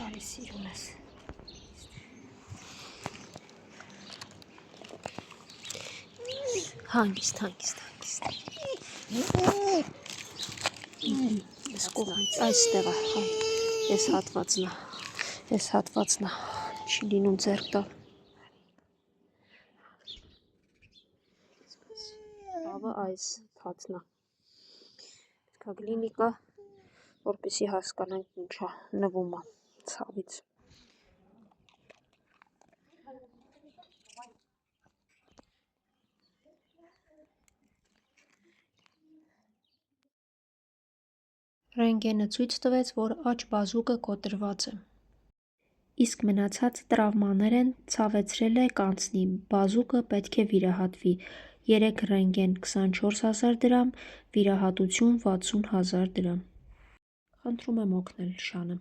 Բարի սիրուն ես։ Հանգիստ։ Այս կողմից, այստեղ է, այս հատվածն է, չի լինում ձեռք տալ։ Բավը այս թացն է։ Պետք է կլինիկա, որպեսզի հասկանանք ինչա նվում է ցավից։ Ռենտգենը ցույց տվեց, որ աջ բազուկը կոտրված է։ Իսկ մնացած տրավմաներ են, ցավեցրել է կանցնի, բազուկը պետք է վիրահատվի, 3 ռենտգեն 24,000 դրամ, վիրահատություն 60,000 դրամ։ Խնդրում եմ օգնել Շանը։